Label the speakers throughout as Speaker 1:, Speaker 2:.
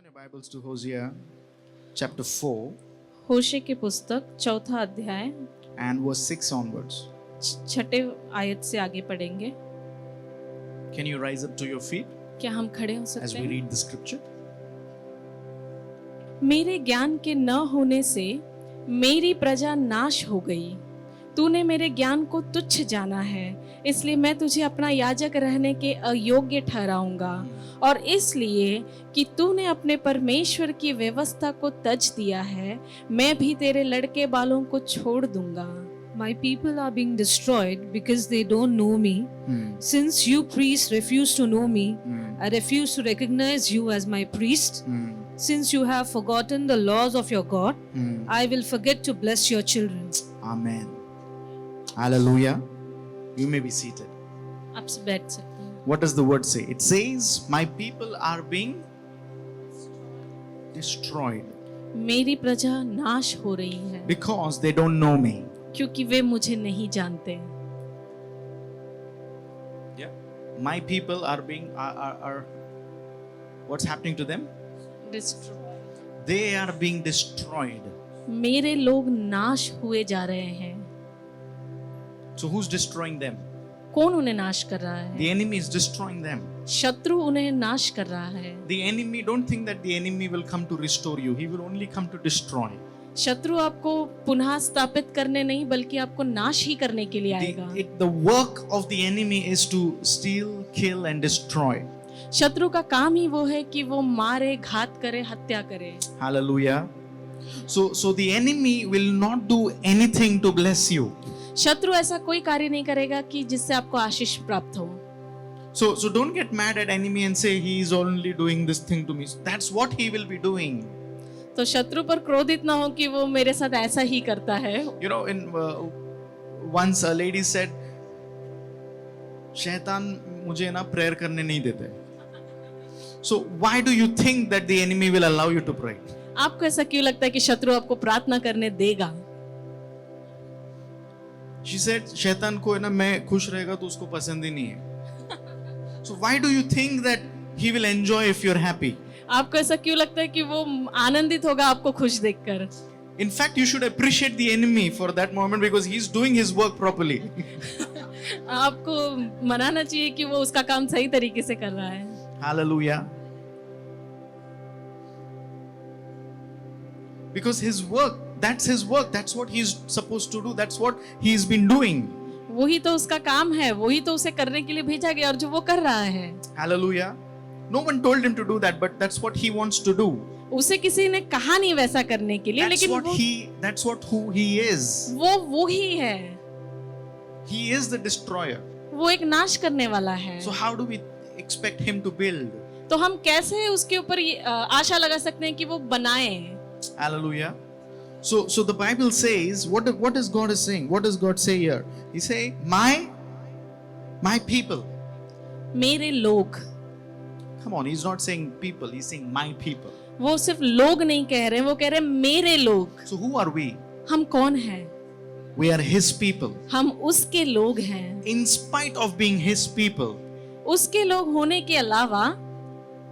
Speaker 1: Open your Bibles to Hosea chapter 4
Speaker 2: होशे की पुस्तक चौथा अध्याय
Speaker 1: and verse 6 onwards.
Speaker 2: छठे आयत से आगे पढ़ेंगे।
Speaker 1: Can you rise up to your feet
Speaker 2: क्या हम खड़े हो
Speaker 1: as
Speaker 2: सकते
Speaker 1: we
Speaker 2: हैं?
Speaker 1: read the scripture?
Speaker 2: मेरे ज्ञान के न होने से मेरी प्रजा नाश हो गई। तूने मेरे ज्ञान को तुच्छ जाना है, इसलिए मैं तुझे अपना याजक रहने के अयोग्य ठहराऊंगा। और इसलिए कि तूने अपने परमेश्वर की व्यवस्था को तज दिया है, मैं भी तेरे लड़के बालों को छोड़ दूंगा।
Speaker 3: My people are being destroyed because they don't know me. Since you priests refuse to know me, I refuse to recognize you as my priest. Since you have forgotten the laws of your God, I will forget to bless your children.
Speaker 1: Amen. Hallelujah. You may be seated.
Speaker 2: आप बैठ सकते हैं।
Speaker 1: What does the word say? It says, my people are being destroyed
Speaker 2: मेरी प्रजा नाश हो रही है
Speaker 1: because they don't know me.
Speaker 2: क्योंकि वे मुझे नहीं जानते।
Speaker 1: Yeah. My people are being are what's happening to them? They are being destroyed.
Speaker 2: मेरे लोग नाश हुए जा रहे हैं।
Speaker 1: So who's destroying them?
Speaker 2: कौन उन्हें नाश कर रहा
Speaker 1: The
Speaker 2: है?
Speaker 1: enemy is destroying them.
Speaker 2: शत्रु उन्हें नाश कर रहा है।
Speaker 1: The enemy, don't think that the enemy will come to restore you. He will only come to destroy.
Speaker 2: शत्रु आपको पुनः स्थापित करने नहीं बल्कि आपको नाश ही करने के लिए आएगा।
Speaker 1: The work of the enemy is to steal, kill and destroy.
Speaker 2: शत्रु का काम ही वो है कि वो मारे, घात करे, हत्या करे।
Speaker 1: Hallelujah. So the enemy will not do anything to bless you.
Speaker 2: शत्रु ऐसा कोई कार्य नहीं करेगा कि जिससे आपको आशीष प्राप्त हो।
Speaker 1: So don't get mad at enemy and say he is only doing this thing to me. That's what he will be doing.
Speaker 2: तो शत्रु पर क्रोधित ना हो कि वो मेरे साथ ऐसा ही करता है।
Speaker 1: You know, in once a lady said, शैतान मुझे ना प्रेयर करने नहीं देते. So why do you think that the enemy will allow you to pray?
Speaker 2: आपको ऐसा क्यों लगता है कि शत्रु आपको प्रार्थना करने देगा?
Speaker 1: She said, शैतान को है ना मैं खुश रहेगा तो उसको पसंद ही नहीं है. So why do you think that he will enjoy if you're happy?
Speaker 2: आपको ऐसा क्यों लगता है कि वो आनंदित होगा आपको खुश देखकर?
Speaker 1: In fact, you should appreciate the enemy for that moment because he's doing his work properly.
Speaker 2: आपको मनाना चाहिए कि वो उसका काम सही तरीके से कर रहा है।
Speaker 1: Hallelujah. Because his work, that's his work. That's what he's supposed to do. That's what he's been doing.
Speaker 2: वही तो उसका काम है, वही तो उसे करने के लिए भेजा गया और जो वो कर रहा है।
Speaker 1: Hallelujah. No one told him to do that, but that's what he wants to do.
Speaker 2: उसे किसी ने कहा नहीं वैसा करने के लिए, लेकिन
Speaker 1: That's what who he is.
Speaker 2: वो ही है।
Speaker 1: He is the destroyer.
Speaker 2: वो एक नाश करने वाला है।
Speaker 1: So how do we expect him to build?
Speaker 2: तो हम कैसे उसके ऊपर आशा लगा सकते हैं कि वो बनाए?
Speaker 1: Hallelujah. So the Bible says, what is God is saying? What does God say here? He say, my people.
Speaker 2: मेरे लोग।
Speaker 1: Come on, he's not saying people, he's saying my people.
Speaker 2: वो सिर्फ लोग नहीं कह रहे हैं, वो कह रहे हैं मेरे लोग।
Speaker 1: So who are we?
Speaker 2: हम कौन हैं?
Speaker 1: We are his people.
Speaker 2: हम उसके लोग हैं।
Speaker 1: In spite of being his people,
Speaker 2: उसके लोग होने के अलावा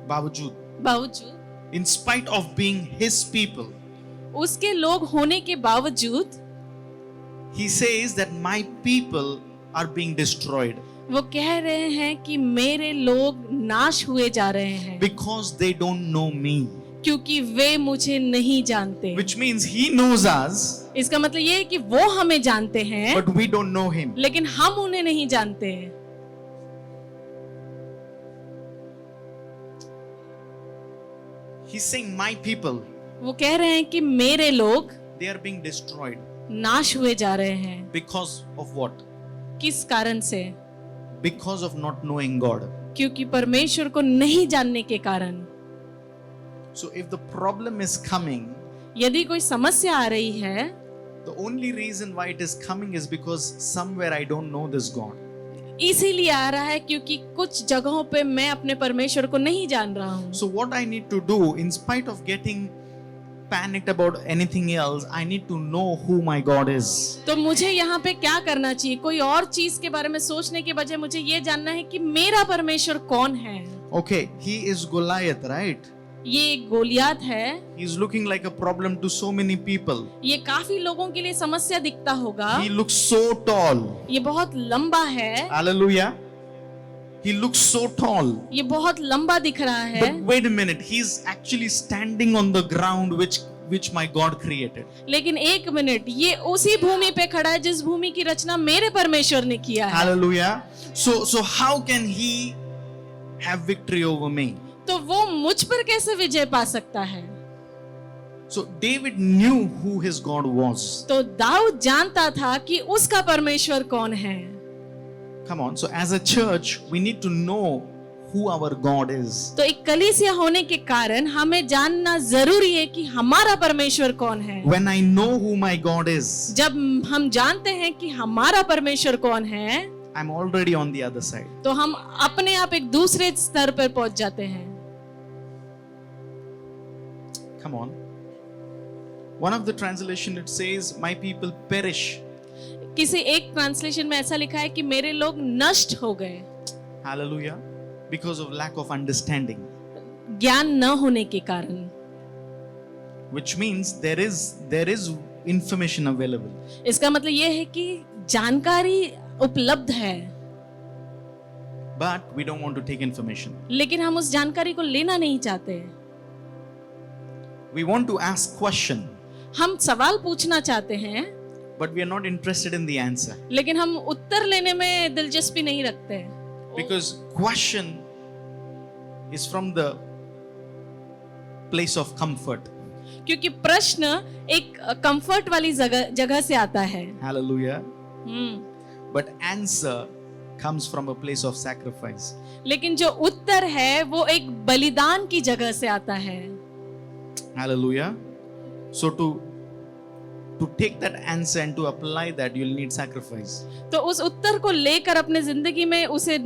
Speaker 1: बावजूद, in spite of being his people,
Speaker 2: उसके लोग होने के बावजूद
Speaker 1: he says that my people are being destroyed.
Speaker 2: वो कह रहे हैं कि मेरे लोग नाश हुए जा रहे हैं
Speaker 1: Because they don't know me.
Speaker 2: क्योंकि वे मुझे नहीं जानते।
Speaker 1: Which means he knows us,
Speaker 2: इसका मतलब ये है कि वो हमें जानते हैं
Speaker 1: but we don't know him.
Speaker 2: लेकिन हम उन्हें नहीं जानते।
Speaker 1: He's saying my people,
Speaker 2: वो कह रहे हैं कि मेरे लोग
Speaker 1: they are being destroyed.
Speaker 2: नाश हुए जा रहे हैं।
Speaker 1: Because of what?
Speaker 2: किस कारण से?
Speaker 1: Because of not knowing God.
Speaker 2: क्योंकि परमेश्वर को नहीं जानने के कारण।
Speaker 1: So if the problem is coming,
Speaker 2: यदि कोई समस्या आ रही है,
Speaker 1: the only reason why it is coming is because somewhere I don't know this God.
Speaker 2: इसीलिए आ रहा है क्योंकि कुछ जगहों पे मैं अपने परमेश्वर को नहीं जान रहा हूँ।
Speaker 1: So what I need to do, in spite of getting panicked about anything else, I need to know who my God is.
Speaker 2: तो मुझे यहाँ पे क्या करना चाहिए? कोई और चीज के बारे में सोचने के बजाय मुझे ये जानना है कि मेरा परमेश्वर कौन है।
Speaker 1: Okay, he is Goliath, right?
Speaker 2: ये एक गोलियात है।
Speaker 1: He's looking like a problem to so many people.
Speaker 2: ये काफी लोगों के लिए समस्या दिखता होगा।
Speaker 1: He looks so tall.
Speaker 2: ये बहुत लंबा है।
Speaker 1: Hallelujah. He looks so tall.
Speaker 2: ये बहुत लंबा दिख रहा है।
Speaker 1: But wait a minute, he's actually standing on the ground which my God created.
Speaker 2: लेकिन एक मिनट, ये उसी भूमि पे खड़ा है जिस भूमि की रचना मेरे परमेश्वर ने किया है।
Speaker 1: Hallelujah. So how can he have victory over me?
Speaker 2: तो वो मुझ पर कैसे विजय पा सकता है?
Speaker 1: So David knew who his God was.
Speaker 2: तो दाऊद जानता था कि उसका परमेश्वर कौन है।
Speaker 1: Come on. So as a church, we need to know who our God is.
Speaker 2: तो एक कलीसिया होने के कारण हमें जानना जरूरी है कि हमारा परमेश्वर कौन है।
Speaker 1: When I know who my God is,
Speaker 2: जब हम जानते हैं कि हमारा परमेश्वर कौन है,
Speaker 1: I'm already on the other side.
Speaker 2: तो हम अपने आप एक दूसरे स्तर पर पहुंच जाते हैं।
Speaker 1: Come on. One of the translation it says, "My people perish."
Speaker 2: किसी एक ट्रांसलेशन में ऐसा लिखा है कि मेरे लोग नष्ट हो गए।
Speaker 1: Hallelujah. Because of lack of understanding.
Speaker 2: ज्ञान न होने के कारण।
Speaker 1: Which means there is information available.
Speaker 2: इसका मतलब ये है कि जानकारी उपलब्ध है,
Speaker 1: But we don't want to take information.
Speaker 2: लेकिन हम उस जानकारी को लेना नहीं चाहते।
Speaker 1: We want to ask question,
Speaker 2: हम सवाल पूछना चाहते हैं,
Speaker 1: but we are not interested in the answer.
Speaker 2: लेकिन हम उत्तर लेने में दिलचस्पी नहीं रखते।
Speaker 1: Because question is from the place of comfort.
Speaker 2: क्योंकि प्रश्न एक कंफर्ट वाली जगह से आता है।
Speaker 1: Hallelujah.
Speaker 2: Hmm.
Speaker 1: But answer comes from a place of sacrifice.
Speaker 2: लेकिन जो उत्तर है वो एक बलिदान की जगह से आता है।
Speaker 1: Hallelujah. So to take that answer and to apply that, you'll need sacrifice.
Speaker 2: तो उस उत्तर को लेकर अपने जिंदगी में उसे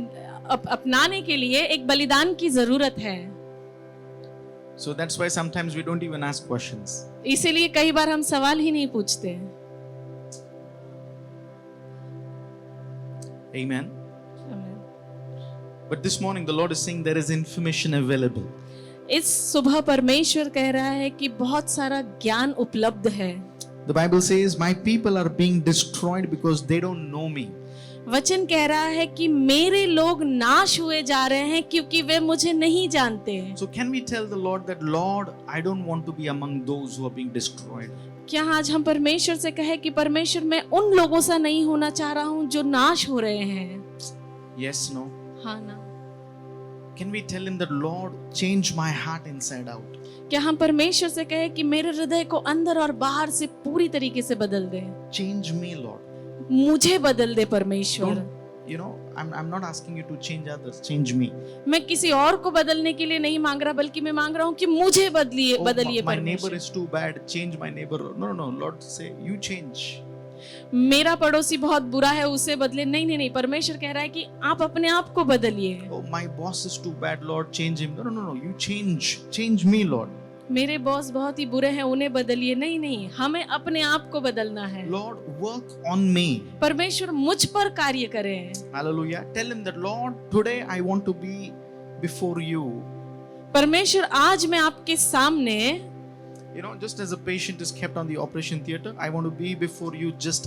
Speaker 2: अपनाने के लिए एक बलिदान की जरूरत है।
Speaker 1: So that's why sometimes we don't even ask questions.
Speaker 2: इसीलिए कई बार हम सवाल ही नहीं पूछते।
Speaker 1: Amen. But this morning the Lord is saying there is information available.
Speaker 2: इस सुबह परमेश्वर कह रहा है कि बहुत सारा ज्ञान उपलब्ध है।
Speaker 1: The Bible says, "My people are being destroyed because they don't know me."
Speaker 2: वचन कह रहा है कि मेरे लोग नाश हुए जा रहे हैं क्योंकि वे मुझे नहीं जानते।
Speaker 1: So can we tell the Lord that, "Lord, I don't want to be among those who are being destroyed."
Speaker 2: क्या आज हम परमेश्वर से कहे कि परमेश्वर मैं उन लोगों सा नहीं होना चाह रहा हूँ जो नाश हो रहे हैं?
Speaker 1: Yes, no.
Speaker 2: हाँ ना।
Speaker 1: Can we tell him that, "Lord, change my heart inside out."
Speaker 2: क्या हम परमेश्वर से कहे कि मेरे हृदय को अंदर और बाहर से पूरी तरीके से बदल दे?
Speaker 1: Change me, Lord.
Speaker 2: मुझे बदल दे परमेश्वर।
Speaker 1: Don't, you know, I'm not asking you to change others. Change me.
Speaker 2: मैं किसी और को बदलने के लिए नहीं मांग रहा, बल्कि मैं मांग रहा हूँ कि मुझे बदलिए,
Speaker 1: Oh,
Speaker 2: बदलिए
Speaker 1: my neighbor
Speaker 2: परमेश्वर।
Speaker 1: is too bad. Change my neighbor. No. Lord, say you change.
Speaker 2: मेरा पड़ोसी बहुत बुरा है, उसे बदले। नहीं, परमेश्वर कह रहा है कि आप अपने आप को बदलिए।
Speaker 1: Oh, my boss is too bad. Lord, change him. No. You change me, Lord.
Speaker 2: मेरे बॉस बहुत ही बुरे हैं, उन्हें बदलिए। नहीं, हमें अपने आप को बदलना है।
Speaker 1: Lord, work on me.
Speaker 2: परमेश्वर मुझ पर कार्य करें।
Speaker 1: Hallelujah. Tell him that, "Lord, today I want to be before you."
Speaker 2: परमेश्वर आज मैं आपके सामने,
Speaker 1: You know, just as a patient is kept on the operation theater, I want to be before you just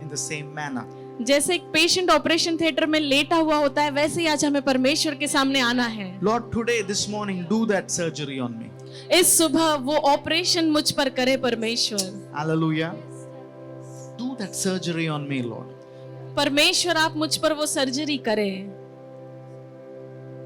Speaker 1: in the same manner.
Speaker 2: जैसे एक patient operation theatre में लेटा हुआ होता है, वैसे ही आज हमें परमेश्वर के सामने आना है।
Speaker 1: Lord, today, this morning, do that surgery on me.
Speaker 2: इस सुबह वो ऑपरेशन मुझ पर करे परमेश्वर।
Speaker 1: Hallelujah. Do that surgery on me, Lord.
Speaker 2: परमेश्वर आप मुझ पर वो सर्जरी करें।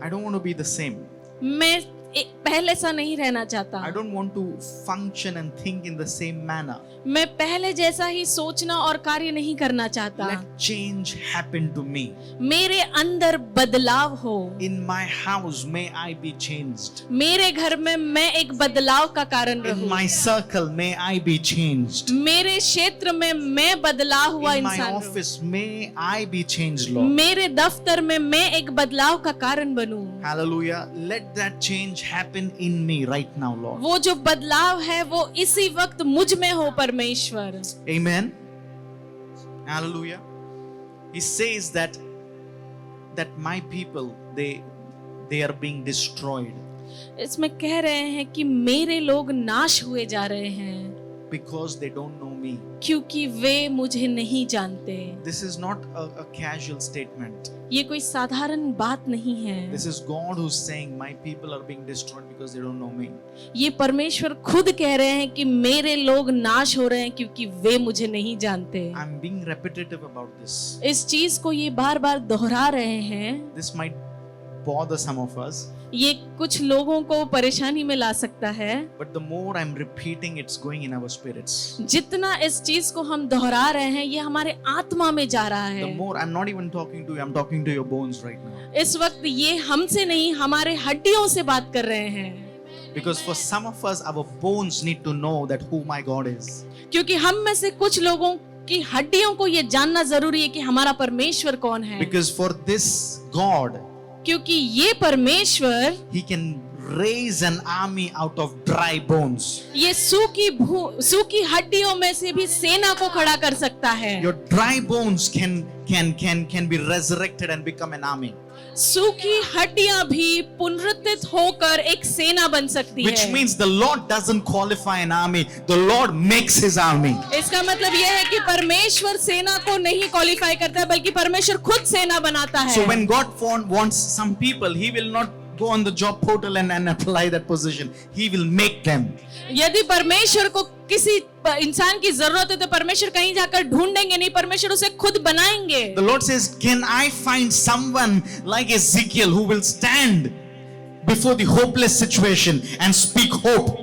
Speaker 1: I don't want to be the same.
Speaker 2: मैं पहले सा नहीं रहना चाहता।
Speaker 1: I don't want to function and think in the same manner.
Speaker 2: मैं पहले जैसा ही सोचना और कार्य नहीं करना चाहता।
Speaker 1: Let change happen to me.
Speaker 2: मेरे अंदर बदलाव हो।
Speaker 1: In my house, may I be changed.
Speaker 2: मेरे घर में मैं एक बदलाव का कारण
Speaker 1: In
Speaker 2: रहूं।
Speaker 1: my circle, may I be changed.
Speaker 2: मेरे क्षेत्र में मैं बदलाव हुआ
Speaker 1: In my
Speaker 2: इंसान रहूं।
Speaker 1: office, may I be changed, Lord.
Speaker 2: मेरे दफ्तर में मैं एक बदलाव का कारण बनूं।
Speaker 1: Hallelujah. Let that change happen in me right now, Lord.
Speaker 2: वो जो बदलाव है वो इसी वक्त मुझ में हो परमेश्वर।
Speaker 1: Amen. Hallelujah. He says that my people, they are being destroyed.
Speaker 2: इसमें कह रहे हैं कि मेरे लोग नाश हुए जा रहे हैं
Speaker 1: because they don't know me.
Speaker 2: क्योंकि वे मुझे नहीं जानते।
Speaker 1: This is not a casual statement.
Speaker 2: ये कोई साधारण बात नहीं है।
Speaker 1: This is God who's saying, my people are being destroyed because they don't know me.
Speaker 2: ये परमेश्वर खुद कह रहे हैं कि मेरे लोग नाश हो रहे हैं क्योंकि वे मुझे नहीं जानते।
Speaker 1: I'm being repetitive about this.
Speaker 2: इस चीज को ये बार बार दोहरा रहे हैं।
Speaker 1: This might bother some of us.
Speaker 2: ये कुछ लोगों को परेशानी में ला सकता है।
Speaker 1: But the more I'm repeating, it's going in our spirits.
Speaker 2: जितना इस चीज को हम दोहरा रहे हैं ये हमारे आत्मा में जा रहा
Speaker 1: The
Speaker 2: है।
Speaker 1: more I'm not even talking to you, I'm talking to your bones right now.
Speaker 2: इस वक्त ये हमसे नहीं हमारे हड्डियों से बात कर रहे हैं।
Speaker 1: Because for some of us, our bones need to know that who my God is.
Speaker 2: क्योंकि हम में से कुछ लोगों की हड्डियों को ये जानना जरूरी है कि हमारा परमेश्वर कौन है।
Speaker 1: Because for this God,
Speaker 2: क्योंकि ये परमेश्वर
Speaker 1: He can raise an army out of dry bones.
Speaker 2: ये सूखी हड्डियों में से भी सेना को खड़ा कर सकता है।
Speaker 1: Your dry bones can be resurrected and become an army.
Speaker 2: सूखी हड्डियां भी पुनरुत्थित होकर एक सेना बन सकती
Speaker 1: Which
Speaker 2: है।
Speaker 1: means the Lord doesn't qualify an army, the Lord makes His army.
Speaker 2: इसका मतलब यह है कि परमेश्वर सेना को नहीं क्वालिफाई करता है बल्कि परमेश्वर खुद सेना बनाता है।
Speaker 1: So when God wants some people, He will not go on the job portal and apply that position. He will make them.
Speaker 2: यदि परमेश्वर को किसी इंसान की जरूरत है तो परमेश्वर कहीं जाकर ढूंढेंगे नहीं, परमेश्वर उसे खुद बनाएंगे।
Speaker 1: The Lord says, can I find someone like Ezekiel who will stand before the hopeless situation and speak hope?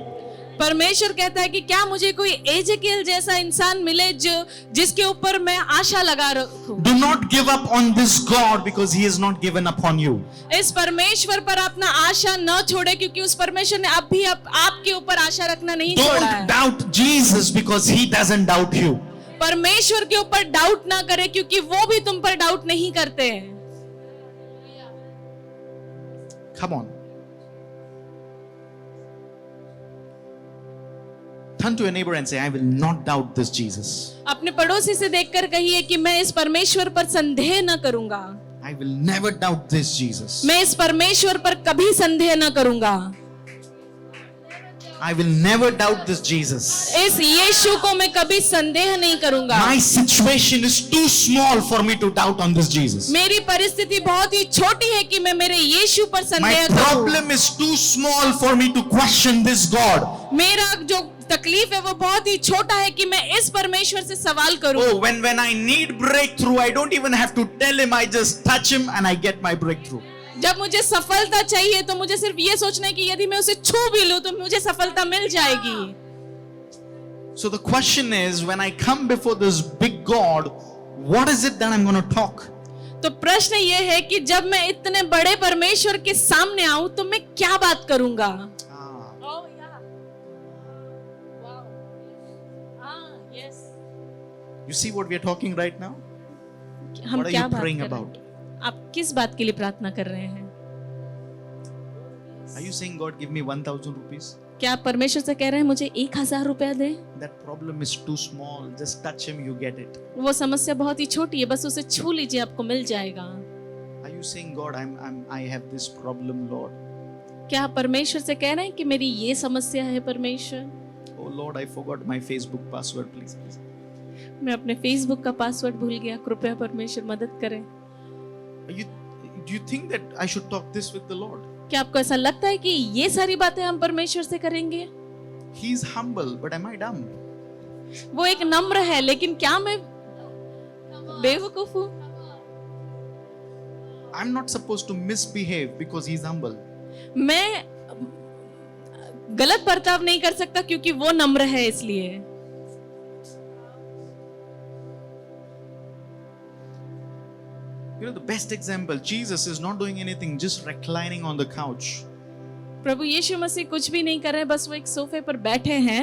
Speaker 2: परमेश्वर कहता है कि क्या मुझे कोई एजेकियल जैसा इंसान मिले जिसके ऊपर मैं आशा लगा रखूं।
Speaker 1: Do not give up on this God because He has not given up on you.
Speaker 2: इस परमेश्वर पर अपना आशा न छोड़े क्योंकि उस परमेश्वर ने अब भी आपके ऊपर आशा रखना नहीं छोड़ा है।
Speaker 1: Don't doubt Jesus because He doesn't doubt you.
Speaker 2: परमेश्वर के ऊपर डाउट ना करे क्योंकि वो भी तुम पर डाउट नहीं करते।
Speaker 1: Come on. Turn to your neighbor and say, I will not doubt this Jesus.
Speaker 2: अपने पड़ोसी से देखकर कहिए कि मैं इस परमेश्वर पर संदेह न करूंगा।
Speaker 1: I will never doubt this Jesus.
Speaker 2: मैं इस परमेश्वर पर कभी संदेह न करूंगा।
Speaker 1: I will never doubt this Jesus.
Speaker 2: इस यीशु को मैं कभी संदेह नहीं करूंगा।
Speaker 1: My situation is too small for me to doubt on this Jesus.
Speaker 2: मेरी परिस्थिति बहुत ही छोटी है कि मैं मेरे यीशु पर
Speaker 1: My
Speaker 2: संदेह करूं।
Speaker 1: problem is too small for me to question this God.
Speaker 2: मेरा जो तकलीफ है वो बहुत ही छोटा है कि मैं इस परमेश्वर से सवाल करूं।
Speaker 1: Oh, when I need breakthrough, I don't even have to tell Him. I just touch Him and I get my breakthrough.
Speaker 2: जब मुझे सफलता चाहिए तो मुझे सिर्फ ये सोचना है कि यदि मैं उसे छू भी लूं तो मुझे सफलता मिल जाएगी।
Speaker 1: So the question is, when I come before this big God, what is it that I'm going to talk?
Speaker 2: तो प्रश्न ये है कि जब मैं इतने बड़े परमेश्वर के सामने आऊं तो मैं क्या बात करूंगा।
Speaker 1: You see what we are talking right now?
Speaker 2: हम
Speaker 1: What are
Speaker 2: क्या
Speaker 1: you
Speaker 2: बात
Speaker 1: praying
Speaker 2: कर रहे
Speaker 1: about?
Speaker 2: हैं? आप किस बात के लिए प्रार्थना कर रहे हैं?
Speaker 1: Are you saying, God, give me 1,000 rupees?
Speaker 2: क्या आप परमेश्वर से कह रहे हैं मुझे 1000 रुपया दे?
Speaker 1: That problem is too small. Just touch Him, you get it.
Speaker 2: वो समस्या बहुत ही छोटी है, बस उसे छू लीजिए आपको मिल जाएगा।
Speaker 1: Are you saying, God, I have this problem, Lord?
Speaker 2: क्या आप परमेश्वर से कह रहे हैं कि मेरी ये समस्या है परमेश्वर?
Speaker 1: Oh Lord, I forgot my Facebook password. Please.
Speaker 2: मैं अपने फेसबुक का पासवर्ड भूल गया, कृपया परमेश्वर मदद करें।
Speaker 1: Do you think that I should talk this with the Lord?
Speaker 2: क्या आपको ऐसा लगता है कि ये सारी बातें हम परमेश्वर से करेंगे?
Speaker 1: He is humble, but am I dumb?
Speaker 2: वो एक नम्र है, लेकिन क्या मैं बेवकूफ हूँ?
Speaker 1: I'm not supposed to misbehave because He's humble.
Speaker 2: मैं गलत बर्ताव नहीं कर सकता क्योंकि वो नम्र है इसलिए।
Speaker 1: You know, the best example, Jesus is not doing anything, just reclining on the couch.
Speaker 2: प्रभु यीशु मसीह कुछ भी नहीं कर रहे, बस वो एक सोफे पर बैठे हैं।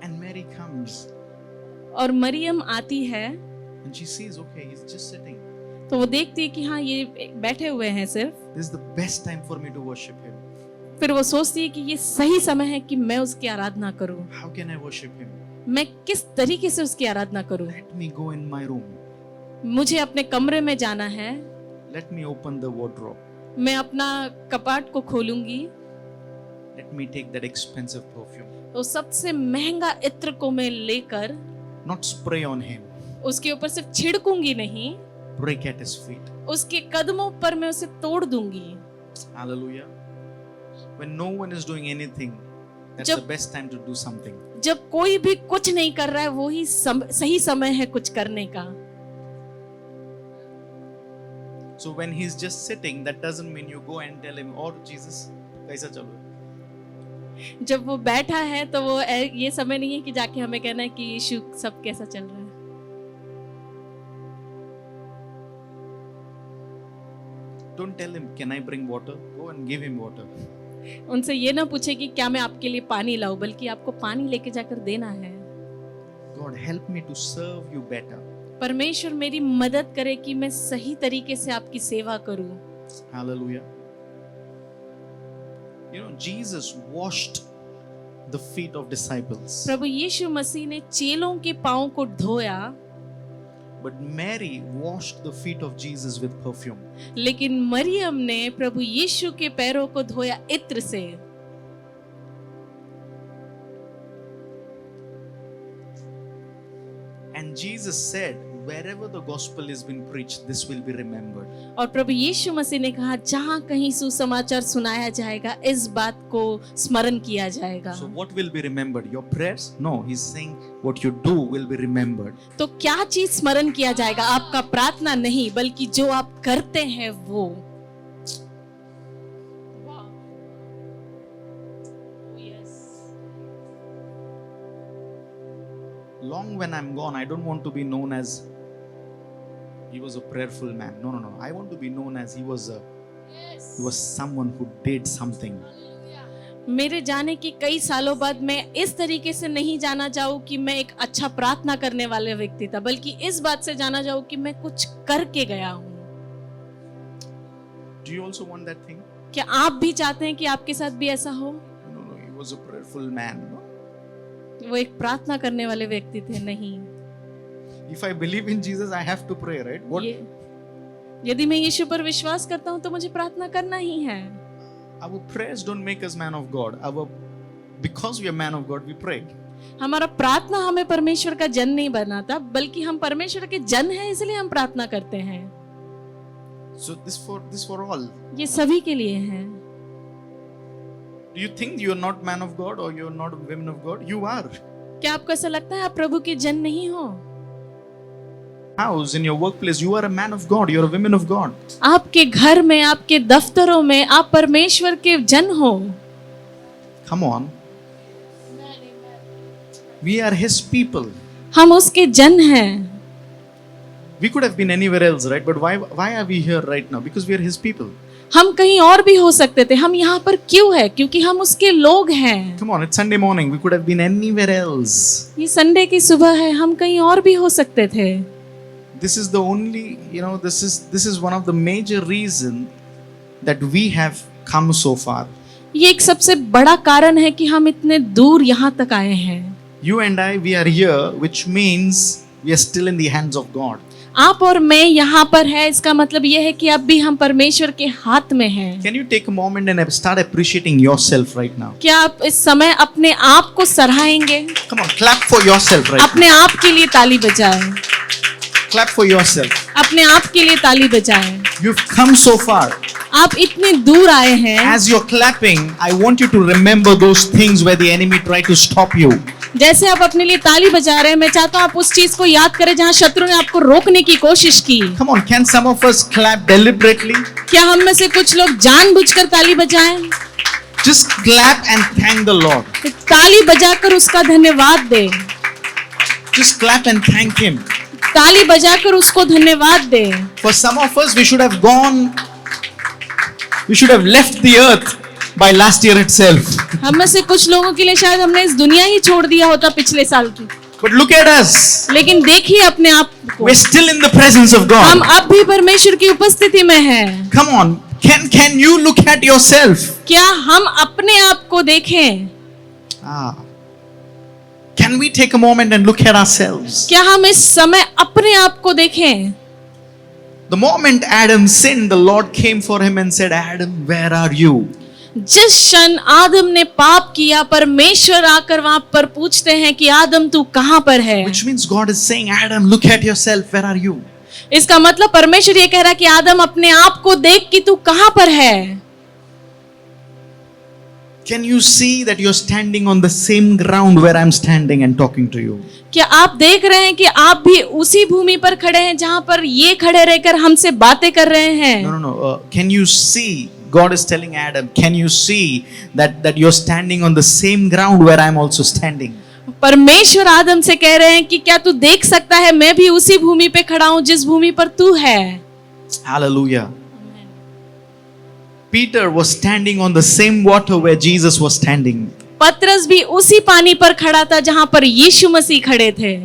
Speaker 1: And Mary comes
Speaker 2: और मरियम आती है
Speaker 1: and she sees, okay, He's just sitting.
Speaker 2: तो वो देखती है कि हाँ ये बैठे हुए हैं सिर्फ।
Speaker 1: This is the best time for me to worship Him.
Speaker 2: फिर वो सोचती है कि ये सही समय है कि मैं उसकी आराधना करूं।
Speaker 1: How can I worship Him?
Speaker 2: मैं किस तरीके से उसकी आराधना करूं?
Speaker 1: Let me go in my room.
Speaker 2: मुझे अपने कमरे में जाना है।
Speaker 1: Let me open the wardrobe.
Speaker 2: मैं अपना कपाट को खोलूंगी,
Speaker 1: let me take that expensive perfume,
Speaker 2: तो सबसे महंगा इत्र को मैं लेकर
Speaker 1: not spray on him,
Speaker 2: उसके ऊपर सिर्फ छिड़कूंगी नहीं,
Speaker 1: break at his feet.
Speaker 2: उसके कदमों पर मैं उसे तोड़ दूंगी.
Speaker 1: Hallelujah. When no one is doing anything, that's
Speaker 2: जब-
Speaker 1: the best time to do something.
Speaker 2: जब कोई भी कुछ नहीं कर रहा है, वही सही समय है कुछ करने का.
Speaker 1: So when he's just sitting, that doesn't mean you go and tell him, "Oh Jesus, कैसा चल रहा है?"
Speaker 2: जब वो बैठा है तो वो ये समय नहीं है कि जाके हमें कहना है कि यीशु सब कैसा चल रहा है.
Speaker 1: Don't tell him, "Can I bring water?" Go and give him water.
Speaker 2: उनसे ये ना पूछे कि क्या मैं आपके लिए पानी लाऊं, बल्कि आपको पानी लेके जाकर देना है.
Speaker 1: God, help me to serve you better.
Speaker 2: परमेश्वर मेरी मदद करे कि मैं सही तरीके से आपकी सेवा करूं.
Speaker 1: Hallelujah. You know, Jesus washed the feet of disciples,
Speaker 2: प्रभु यीशु मसीह ने चेलों के पांव को धोया,
Speaker 1: but Mary washed the feet of Jesus with perfume.
Speaker 2: लेकिन मरियम ने प्रभु यीशु के पैरों को धोया इत्र से.
Speaker 1: And Jesus said, wherever the gospel is being preached, this will be remembered.
Speaker 2: और प्रभु यीशु मसीह ने कहा, जहां कहीं सुसमाचार सुनाया जाएगा, इस बात को स्मरण किया जाएगा.
Speaker 1: So what will be remembered? Your prayers? No, he's saying what you do will be remembered.
Speaker 2: तो क्या चीज स्मरण किया जाएगा? आपका प्रार्थना नहीं, बल्कि जो आप करते हैं वो.
Speaker 1: Long when I'm gone, I don't want to be known as he was a prayerful man. No, no, no. I want to be known as he was someone who did something.
Speaker 2: मेरे जाने के कई सालों बाद मैं इस तरीके से नहीं जाना चाहूँ कि मैं एक अच्छा प्रार्थना करने वाले व्यक्ति था, बल्कि इस बात से जाना चाहूँ कि मैं कुछ करके गया हूँ.
Speaker 1: Do you also want that thing?
Speaker 2: क्या आप भी चाहते हैं कि आपके साथ भी ऐसा हो?
Speaker 1: No, no. He was a prayerful man. No?
Speaker 2: वो एक प्रार्थना करने वाले व्यक्ति थे. नहीं.
Speaker 1: If I believe in Jesus, I have to pray, right? What?
Speaker 2: यदि मैं यीशु पर विश्वास करता हूँ तो मुझे प्रार्थना करना ही है.
Speaker 1: Our prayers don't make us man of God. Because we are man of God, we pray.
Speaker 2: हमारा प्रार्थना हमें परमेश्वर का जन नहीं बनाता, बल्कि हम परमेश्वर के जन हैं, इसलिए हम प्रार्थना करते हैं.
Speaker 1: So this for all.
Speaker 2: ये सभी के लिए है.
Speaker 1: Do you think you are not man of God or you are not women of God? You are.
Speaker 2: क्या आपको ऐसा लगता है आप प्रभु के जन नहीं हो?
Speaker 1: House, in your workplace, you are a man of God. You are a woman of God.
Speaker 2: आपके घर में, आपके दफ्तरों में आप परमेश्वर के जन हो.
Speaker 1: Come on. We are His people.
Speaker 2: हम उसके जन हैं.
Speaker 1: We could have been anywhere else, right? But why are we here right now? Because we are His people.
Speaker 2: हम कहीं और भी हो सकते थे. हम यहाँ पर क्यों है? क्योंकि हम उसके लोग हैं.
Speaker 1: Come on, it's Sunday morning. We could have been anywhere else.
Speaker 2: ये संडे की सुबह है. हम कहीं और भी हो सकते थे.
Speaker 1: This is the only, this is one of the major reason that we have come so far.
Speaker 2: ये एक सबसे बड़ा कारण है कि हम इतने दूर यहाँ तक आए हैं.
Speaker 1: You and I, we are here, which means we are still in the hands of God.
Speaker 2: आप और मैं यहाँ पर है, इसका मतलब यह है कि अब भी हम परमेश्वर के हाथ में हैं.
Speaker 1: Can you take a moment and start appreciating yourself right now?
Speaker 2: क्या आप इस समय अपने आप को सराहेंगे?
Speaker 1: Come on, clap for yourself right
Speaker 2: अपने आप के लिए ताली बजाएं.
Speaker 1: now. Clap for yourself.
Speaker 2: अपने आप के लिए ताली बजाएं.
Speaker 1: You've come so far.
Speaker 2: आप इतने दूर आए हैं.
Speaker 1: As you're clapping, I want you to remember those things where the enemy tried to stop you.
Speaker 2: जैसे आप अपने लिए ताली बजा रहे हैं, मैं चाहता हूँ आप उस चीज को याद करें जहाँ शत्रु ने आपको रोकने की कोशिश की.
Speaker 1: Come on, can some of us clap deliberately?
Speaker 2: क्या हम में से कुछ लोग जानबूझकर ताली बजाएं?
Speaker 1: Just clap and thank the Lord.
Speaker 2: ताली बजाकर उसका धन्यवाद दें.
Speaker 1: Just clap and thank Him.
Speaker 2: ताली बजाकर उसको धन्यवाद दें.
Speaker 1: For some of us, we should have left the earth by last year itself.
Speaker 2: हम में से कुछ लोगों के लिए शायद हमने इस दुनिया ही छोड़ दिया होता पिछले साल की.
Speaker 1: But look at us.
Speaker 2: लेकिन देखिए अपने आप को.
Speaker 1: We're still in the presence of
Speaker 2: हम
Speaker 1: God.
Speaker 2: अब भी परमेश्वर की उपस्थिति में हैं.
Speaker 1: Come on. Can you look at yourself?
Speaker 2: क्या हम अपने आप को देखें?
Speaker 1: Can we take a moment and look at ourselves?
Speaker 2: क्या हम इस समय अपने आप को देखें?
Speaker 1: The moment Adam sinned, the Lord came for him and said, Adam, where are you?
Speaker 2: जिस क्षण आदम ने पाप किया, परमेश्वर आकर वहां पर पूछते हैं कि आदम तू कहां पर है।
Speaker 1: Which means God is saying, Adam, look at yourself, where are you?
Speaker 2: इसका मतलब परमेश्वर ये कह रहा है कि आदम अपने आप को देख कि तू कहां पर है।
Speaker 1: Can you see that you're standing on the same ground where I'm standing and talking to you?
Speaker 2: क्या आप देख रहे हैं कि आप भी उसी भूमि पर खड़े हैं जहां पर ये खड़े रहकर हमसे बातें कर रहे हैं?
Speaker 1: No. Can you see? God is telling Adam, can you see that you're standing on the same ground where I'm also standing?
Speaker 2: परमेश्वर आदम से कह रहे हैं कि क्या तू देख सकता है, मैं भी उसी भूमि पे खड़ा हूं जिस भूमि पर तू है।
Speaker 1: Hallelujah. Peter was standing on the same water where Jesus was standing.
Speaker 2: पतरस भी उसी पानी पर खड़ा था जहां पर यीशु मसीह खड़े थे।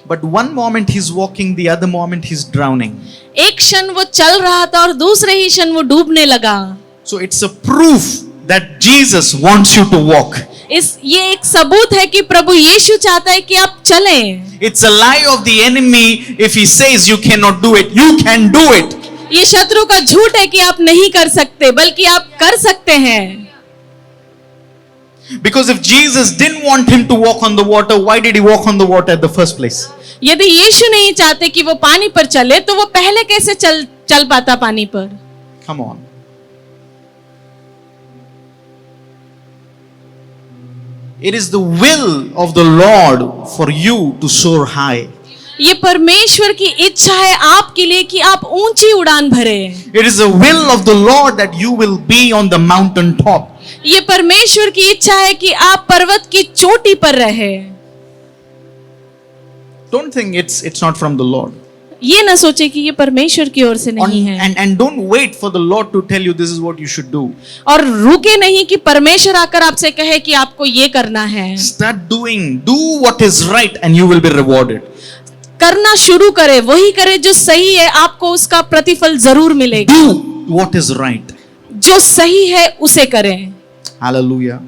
Speaker 1: But one moment he's walking, the other moment he's drowning.
Speaker 2: एक क्षण वो चल रहा था और दूसरे ही क्षण वो डूबने लगा।
Speaker 1: So it's a proof that Jesus wants you to walk.
Speaker 2: ये एक सबूत है कि प्रभु यीशु चाहता है कि आप चलें।
Speaker 1: It's a lie of the enemy if he says you cannot do it. You can do it.
Speaker 2: ये शत्रु का झूठ है कि आप नहीं कर सकते, बल्कि आप कर सकते हैं।
Speaker 1: Because if Jesus didn't want him to walk on the water, why did he walk on the water at the first place?
Speaker 2: यदि यीशु नहीं चाहते कि वो पानी पर चले, तो वो पहले कैसे चल पाता पानी पर?
Speaker 1: Come on. It is the will of the Lord for you to soar high.
Speaker 2: ये परमेश्वर की इच्छा है आपके लिए कि आप ऊंची उड़ान भरे।
Speaker 1: It is the will of the Lord that you will be on the mountain top.
Speaker 2: ये परमेश्वर की इच्छा है कि आप पर्वत की चोटी पर रहे।
Speaker 1: Don't think it's not from the Lord.
Speaker 2: ये ना सोचे कि ये परमेश्वर की ओर से नहीं है।
Speaker 1: And don't wait for the Lord to tell you this is what you should do.
Speaker 2: और रुके नहीं कि परमेश्वर आकर आपसे कहे कि आपको ये करना है।
Speaker 1: Start doing, do what is right and you will be rewarded.
Speaker 2: करना शुरू करे, वही करे जो सही है, आपको उसका प्रतिफल जरूर मिलेगा।
Speaker 1: Do what is right.
Speaker 2: जो सही है उसे करें।
Speaker 1: Hallelujah.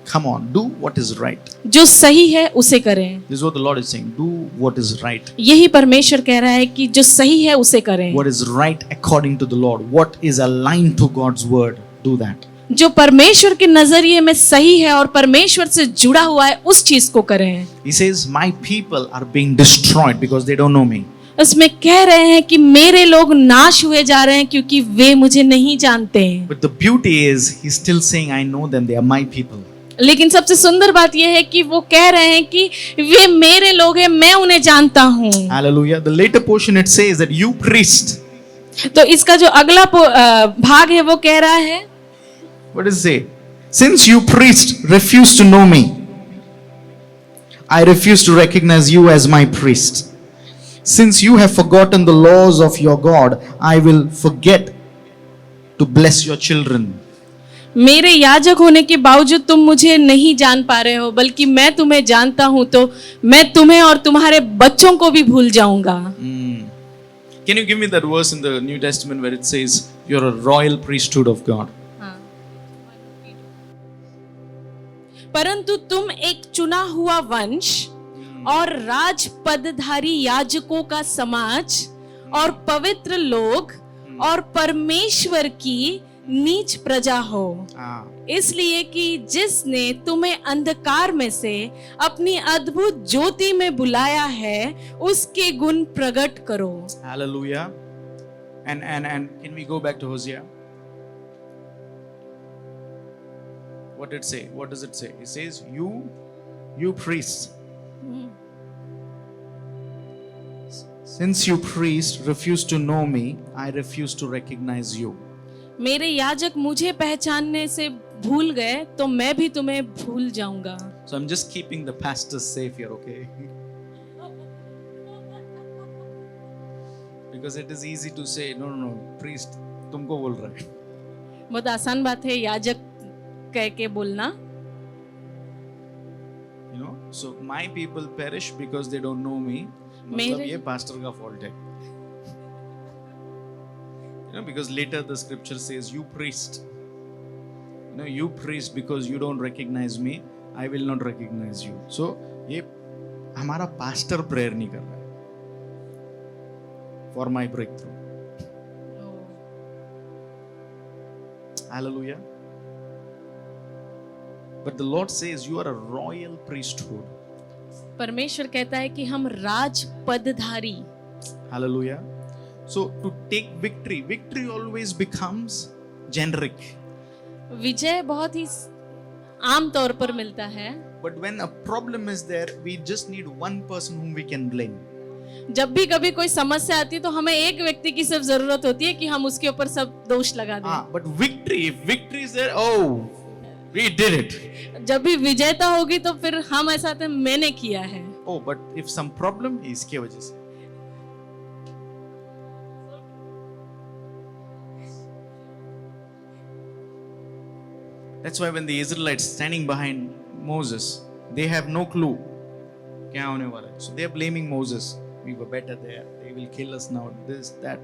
Speaker 1: Come on, do what is right.
Speaker 2: जो सही है उसे करें।
Speaker 1: This is what the Lord is saying. Do what is right.
Speaker 2: यही परमेश्वर कह रहा है कि जो सही है उसे करें।
Speaker 1: What is right according to the Lord. What is aligned to God's word. Do that.
Speaker 2: जो परमेश्वर के नजरिए में सही है और परमेश्वर से जुड़ा हुआ है, उस चीज को करें।
Speaker 1: He says, my people are being destroyed because they don't know me.
Speaker 2: उसमें कह रहे हैं कि मेरे लोग नाश हुए जा रहे हैं क्योंकि वे मुझे नहीं जानते।
Speaker 1: But the beauty is, he's still saying, I know them. They are my people.
Speaker 2: लेकिन सबसे सुंदर बात यह है कि वो कह रहे हैं कि वे मेरे लोग हैं, मैं उन्हें जानता हूँ।
Speaker 1: Hallelujah. The later portion it says that you priest.
Speaker 2: तो इसका जो अगला भाग है वो कह रहा है,
Speaker 1: What does it say? Since you priest refuse to know me, I refuse to recognize you as my priest. Since you have forgotten the laws of your God, I will forget to bless your children.
Speaker 2: मेरे याजक होने के बावजूद तुम मुझे नहीं जान पा रहे हो, बल्कि मैं तुम्हें जानता हूं, तो मैं तुम्हें और तुम्हारे बच्चों को भी भूल जाऊंगा।
Speaker 1: Can you give me that verse in the New Testament where it says you're a royal priesthood of God?
Speaker 2: परंतु तुम एक चुना हुआ वंश और राजपदधारी याजकों का समाज और पवित्र लोग और परमेश्वर की नीच प्रजा हो, इसलिए कि जिसने तुम्हें अंधकार में से अपनी अद्भुत ज्योति में बुलाया है, उसके गुण प्रकट करो।
Speaker 1: Hallelujah. And can we go back to Hosea? What did it say? What does it say? It says, you priests. Since you priests refuse to know me, I refuse to recognize you.
Speaker 2: मेरे याजक मुझे पहचानने से भूल गए, तो मैं भी तुम्हें भूल जाऊंगा।
Speaker 1: So I'm just keeping the pastors safe here, okay? Because it is easy to say, no, priest, तुमको बोल रहा है।
Speaker 2: बहुत आसान बात है याजक कह के बोलना।
Speaker 1: You know, so my people perish because they don't know me. मतलब ये pastor का fault है। You know, because later the scripture says, you priest. You know, you priest because you don't recognize me, I will not recognize you. So ये हमारा pastor prayer नहीं कर रहा है। for my breakthrough. Hallelujah. But the Lord says you are a royal priesthood.
Speaker 2: परमेश्वर कहता है कि हम राज पदधारी.
Speaker 1: Hallelujah. So to take victory, victory always becomes generic.
Speaker 2: विजय बहुत ही आम तौर पर मिलता है.
Speaker 1: But when a problem is there, we just need one person whom we can blame.
Speaker 2: जब भी कभी कोई समस्या आती है तो हमें एक व्यक्ति की सिर्फ जरूरत होती है कि हम उसके ऊपर सब दोष लगा दें.
Speaker 1: But victory, if victory is there, oh, we did it.
Speaker 2: जब भी विजयता होगी तो फिर हम ऐसा कहते हैं मैंने किया है.
Speaker 1: Oh, but if some problem, इसके वजह से. That's why when the Israelites standing behind Moses, they have no clue क्या होने वाला है. So they are blaming Moses. We were better there. They will kill us now. This, that.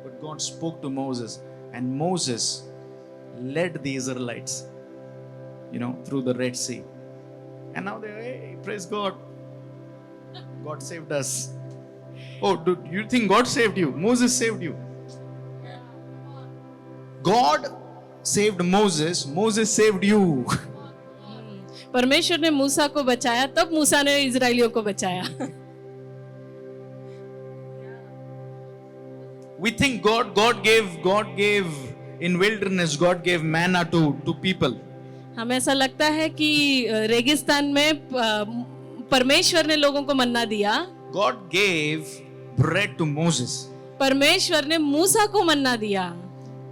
Speaker 1: But God spoke to Moses, and Moses led the Israelites, through the Red Sea. And now they, hey, praise God. God saved us. Oh, do you think God saved you? Moses saved you. God saved Moses. Moses saved you.
Speaker 2: परमेश्वर ने मूसा को बचाया, तब मूसा ने इजरायलियों को बचाया.
Speaker 1: We think God gave in wilderness, God gave manna to people.
Speaker 2: हमें ऐसा लगता है कि रेगिस्तान में परमेश्वर ने लोगों को मन्ना दिया.
Speaker 1: God gave bread to Moses.
Speaker 2: परमेश्वर ने मूसा को मन्ना दिया.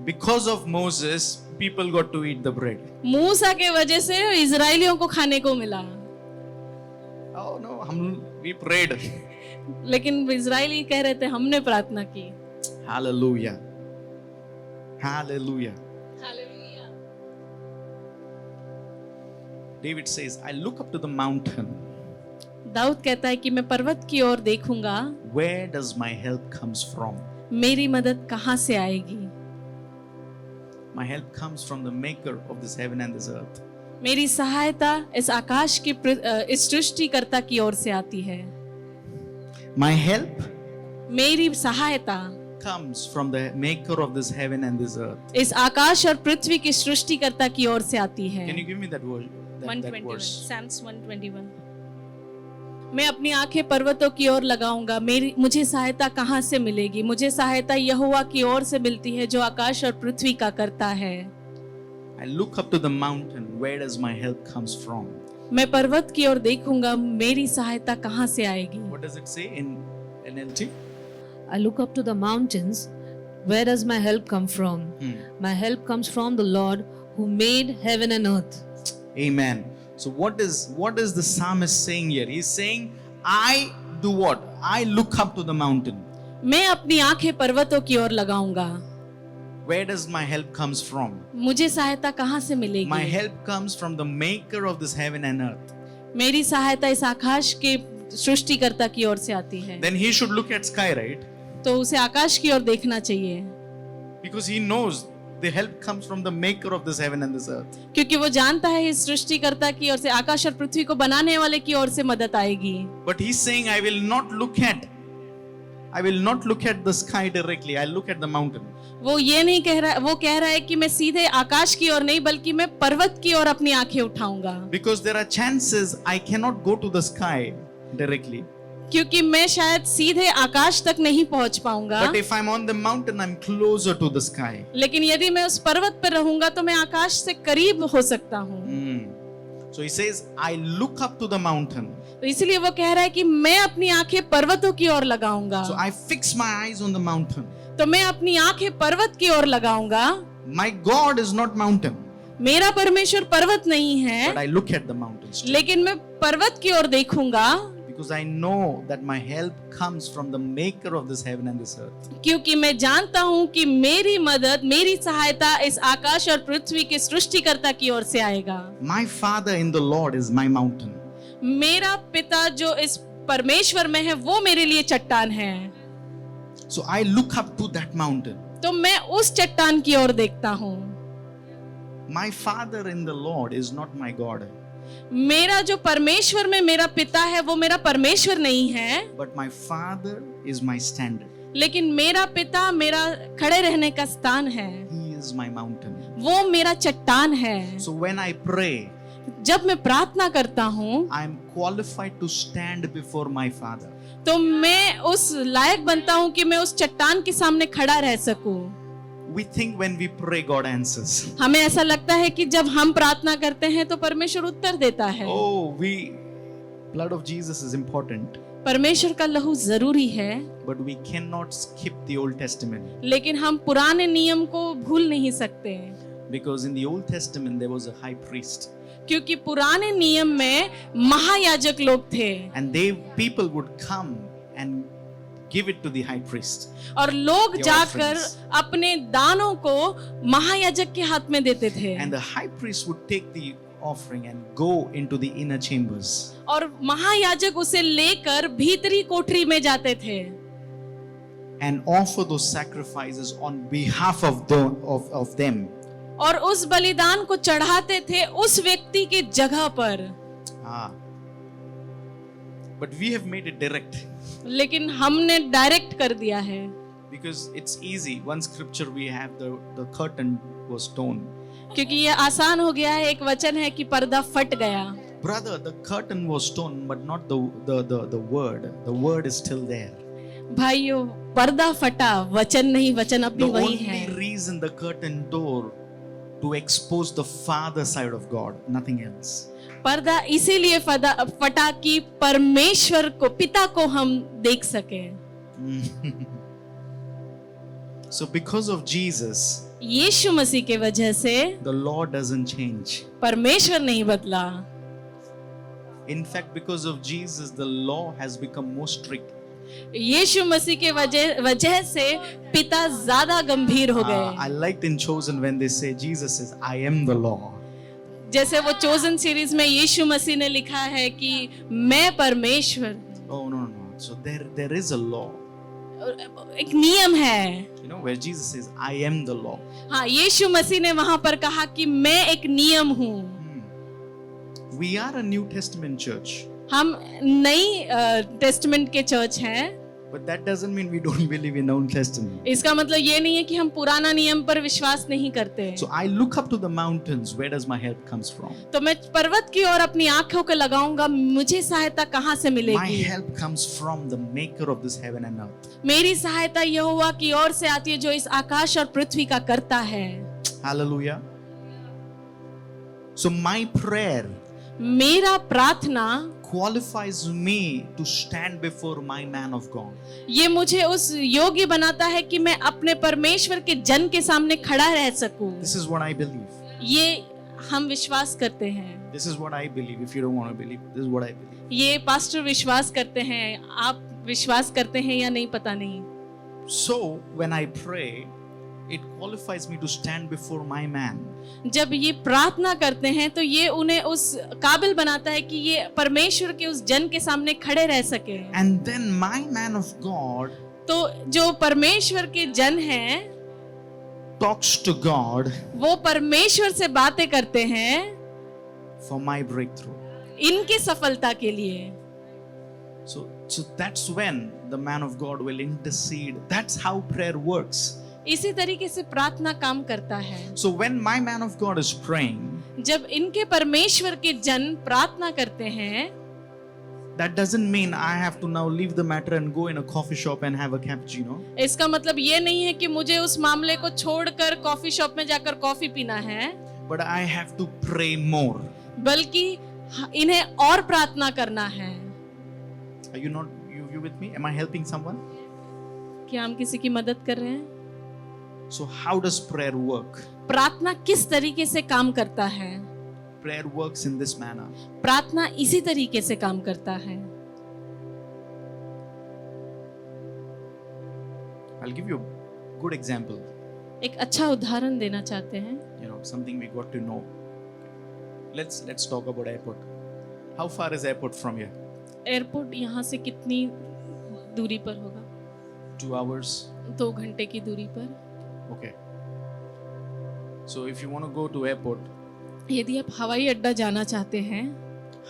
Speaker 1: Because of Moses, people got to eat the bread.
Speaker 2: मूसा के वजह से इजरायलियों को खाने को मिला.
Speaker 1: Oh no, we prayed.
Speaker 2: लेकिन इजरायली कह रहे थे हमने प्रार्थना की.
Speaker 1: Hallelujah. Hallelujah. David says, I look up to the mountain.
Speaker 2: Dawood कहता है कि मैं पर्वत की ओर देखूंगा.
Speaker 1: Where does my help comes from?
Speaker 2: मेरी मदद कहां से आएगी?
Speaker 1: My help comes from the maker of this heaven and this earth.
Speaker 2: मेरी सहायता इस आकाश की इस सृष्टिकर्ता की ओर से आती है.
Speaker 1: My help
Speaker 2: मेरी सहायता
Speaker 1: comes from the maker of this heaven and this earth.
Speaker 2: इस आकाश और पृथ्वी की सृष्टिकर्ता की ओर से आती है.
Speaker 1: Can you give me that word? That
Speaker 2: 121
Speaker 1: verse.
Speaker 2: Psalms 121. मैं अपनी आंखें पर्वतों की ओर लगाऊंगा. मुझे सहायता कहां से मिलेगी? मुझे सहायता यहोवा की ओर से मिलती है जो आकाश और पृथ्वी का करता है.
Speaker 1: I look up to the mountain. Where does my help comes from?
Speaker 2: मैं पर्वत की ओर देखूंगा. मेरी सहायता कहां से आएगी?
Speaker 1: What does it say in NLT?
Speaker 3: I look up to the mountains. Where does my help come from? My help comes from the Lord who made heaven and earth.
Speaker 1: Amen. So what is the psalmist saying here? He's saying, I do what? I look up to the mountain.
Speaker 2: मैं अपनी आंखें पर्वतों की ओर लगाऊंगा.
Speaker 1: Where does my help comes from?
Speaker 2: मुझे सहायता कहां से मिलेगी?
Speaker 1: My help comes from the maker of this heaven and earth.
Speaker 2: मेरी सहायता इस आकाश के सृष्टिकर्ता की ओर से आती है.
Speaker 1: Then he should look at sky, right?
Speaker 2: तो उसे आकाश की ओर देखना चाहिए.
Speaker 1: Because he knows the help comes from the maker of this heaven and this earth.
Speaker 2: क्योंकि वो जानता है इस सृष्टिकर्ता की ओर से, आकाश और पृथ्वी को बनाने वाले की ओर से मदद आएगी.
Speaker 1: But he's saying, I will not look at the sky directly. I'll look at the mountain.
Speaker 2: वो ये नहीं कह रहा, वो कह रहा है कि मैं सीधे आकाश की ओर नहीं बल्कि मैं पर्वत की ओर अपनी आंखें उठाऊंगा.
Speaker 1: Because there are chances I cannot go to the sky directly.
Speaker 2: क्योंकि मैं शायद सीधे आकाश तक नहीं पहुंच पाऊंगा.
Speaker 1: But if I'm on the mountain, I'm closer to the sky.
Speaker 2: लेकिन यदि मैं उस पर्वत पर रहूंगा तो मैं आकाश से करीब हो सकता हूँ.
Speaker 1: So he says, I look up to the mountain.
Speaker 2: तो इसलिए वो कह रहा है कि मैं अपनी आंखें पर्वतों की ओर लगाऊंगा.
Speaker 1: So I fix my eyes on the mountain.
Speaker 2: तो मैं अपनी आंखें पर्वत की ओर लगाऊंगा.
Speaker 1: My God is not mountain.
Speaker 2: मेरा परमेश्वर पर्वत नहीं है.
Speaker 1: But I look at the mountains.
Speaker 2: लेकिन मैं पर्वत की ओर देखूंगा.
Speaker 1: Because I know that my help comes from the maker of this heaven and this earth.
Speaker 2: क्योंकि मैं जानता हूँ कि मेरी मदद, मेरी सहायता इस आकाश और पृथ्वी के सृष्टिकर्ता की ओर से आएगा.
Speaker 1: My Father in the Lord is my mountain.
Speaker 2: मेरा पिता जो इस परमेश्वर में है वो मेरे लिए चट्टान है.
Speaker 1: So I look up to that mountain.
Speaker 2: तो मैं उस चट्टान की ओर देखता हूँ.
Speaker 1: My Father in the Lord is not my God.
Speaker 2: मेरा जो परमेश्वर में मेरा पिता है वो मेरा परमेश्वर नहीं है.
Speaker 1: But my Father is my standard.
Speaker 2: लेकिन मेरा पिता मेरा खड़े रहने का स्थान है,
Speaker 1: He is my mountain.
Speaker 2: वो मेरा चट्टान है।
Speaker 1: So when I pray,
Speaker 2: जब मैं प्रार्थना करता हूँ
Speaker 1: I am qualified to stand before my Father.
Speaker 2: तो मैं उस लायक बनता हूँ कि मैं उस चट्टान के सामने खड़ा रह सकूं।
Speaker 1: We think when we pray, God answers.
Speaker 2: हमें ऐसा लगता है कि जब हम प्रार्थना करते हैं तो परमेश्वर उत्तर देता है।
Speaker 1: Oh, blood of Jesus is important,
Speaker 2: परमेश्वर का लहू जरूरी है,
Speaker 1: but we cannot skip the Old Testament,
Speaker 2: लेकिन हम पुराने नियम को भूल नहीं सकते,
Speaker 1: because in the Old Testament there was a high priest,
Speaker 2: क्योंकि पुराने नियम में महायाजक लोग थे
Speaker 1: and people would come and give it to the high priest.
Speaker 2: और लोग
Speaker 1: The
Speaker 2: जाकर
Speaker 1: offerings.
Speaker 2: अपने दानों को महायाजक के हाथ में देते थे,
Speaker 1: And the high priest would take the offering and go into the inner chambers.
Speaker 2: और महायाजक उसे लेकर भीतरी कोठरी में जाते थे
Speaker 1: And offer those sacrifices on behalf of them.
Speaker 2: और उस बलिदान को चढ़ाते थे उस व्यक्ति के जगह पर।
Speaker 1: Ah. But we have made it direct,
Speaker 2: लेकिन हमने डायरेक्ट कर दिया है,
Speaker 1: because it's easy. One scripture we have, the curtain was torn.
Speaker 2: क्योंकि ये आसान हो गया है। एक वचन है कि पर्दा फट गया।
Speaker 1: Brother, the curtain was torn, but not the word. The word is still there.
Speaker 2: भाइयों, पर्दा फटा, वचन नहीं, वचन अब भी
Speaker 1: The
Speaker 2: वही
Speaker 1: only
Speaker 2: है।
Speaker 1: reason the curtain tore to expose the Father side of God, nothing else.
Speaker 2: पर्दा इसीलिए फटा कि परमेश्वर को, पिता को हम देख सके।
Speaker 1: So because of Jesus,
Speaker 2: यीशु मसीह के वजह से
Speaker 1: the law doesn't change.
Speaker 2: परमेश्वर नहीं बदला।
Speaker 1: In fact, because of Jesus, the law has become more strict.
Speaker 2: यीशु मसीह के वजह से पिता ज्यादा गंभीर हो
Speaker 1: I
Speaker 2: गए।
Speaker 1: liked in Chosen when they say, Jesus says, I am the law.
Speaker 2: जैसे वो चोजन सीरीज में यीशु मसीह ने लिखा है कि मैं परमेश्वर,
Speaker 1: Oh, no. So there is a law.
Speaker 2: एक नियम है।
Speaker 1: You know, where Jesus says, I am the law.
Speaker 2: हाँ, यीशु मसीह ने वहां पर कहा कि मैं एक नियम हूँ।
Speaker 1: We are a New Testament church.
Speaker 2: हम नई टेस्टमेंट के चर्च हैं,
Speaker 1: But that doesn't mean we don't believe in Old Testament.
Speaker 2: इसका मतलब ये नहीं है कि हम पुराना नियम पर विश्वास नहीं करते।
Speaker 1: So I look up to the mountains. Where does my help comes from?
Speaker 2: तो मैं पर्वत की ओर अपनी आंखों को लगाऊंगा, मुझे सहायता कहाँ से
Speaker 1: My
Speaker 2: मिलेगी?
Speaker 1: help comes from the maker of this heaven and earth.
Speaker 2: मेरी सहायता यहोवा की ओर से आती है, जो इस आकाश और पृथ्वी का करता है।
Speaker 1: Hallelujah. So my prayer
Speaker 2: मेरा प्रार्थना
Speaker 1: qualifies me to stand before my man of God.
Speaker 2: ये मुझे उस योग्य बनाता है कि मैं अपने परमेश्वर के जन के सामने खड़ा रह सकूं।
Speaker 1: This is what I believe.
Speaker 2: ये हम विश्वास करते हैं।
Speaker 1: This is what I believe. If you don't want to believe, this is what I believe.
Speaker 2: ये पास्टर विश्वास करते हैं, आप विश्वास करते हैं या नहीं पता नहीं।
Speaker 1: So when I pray, it qualifies me to stand before my man.
Speaker 2: जब ये प्रार्थना करते हैं तो ये उन्हें उस काबिल बनाता है कि ये परमेश्वर के उस जन के सामने खड़े रह सके।
Speaker 1: And then my man of God
Speaker 2: तो जो परमेश्वर के जन हैं
Speaker 1: talks to God
Speaker 2: वो परमेश्वर से बातें करते हैं
Speaker 1: for my breakthrough.
Speaker 2: इनकी सफलता के लिए।
Speaker 1: So that's when the man of God will intercede. That's how prayer works.
Speaker 2: इसी तरीके से प्रार्थना काम करता है।
Speaker 1: So when my man of God is praying,
Speaker 2: जब इनके परमेश्वर के जन प्रार्थना करते हैं,
Speaker 1: that doesn't mean I have to now leave the matter and go in a coffee shop and have a cappuccino.
Speaker 2: इसका मतलब ये नहीं है कि मुझे उस मामले को छोड़कर कॉफी शॉप में जाकर कॉफी पीना है,
Speaker 1: But I have to pray more.
Speaker 2: बल्कि इन्हें और प्रार्थना करना है।
Speaker 1: Are you not you with me? Am I helping someone?
Speaker 2: क्या हम किसी की मदद कर रहे हैं?
Speaker 1: So how does prayer work?
Speaker 2: प्रार्थना किस तरीके से काम करता है?
Speaker 1: Prayer works in this manner.
Speaker 2: प्रार्थना इसी तरीके से काम करता है।
Speaker 1: I'll give you a good example.
Speaker 2: एक अच्छा उदाहरण देना चाहते हैं।
Speaker 1: You know, something we got to know. Let's talk about airport. How far is airport from here?
Speaker 2: Airport यहाँ से कितनी दूरी पर होगा?
Speaker 1: 2 hours.
Speaker 2: 2 घंटे की दूरी पर।
Speaker 1: Okay. So if you want to go to airport,
Speaker 2: यदि आप हवाई अड्डा जाना चाहते हैं,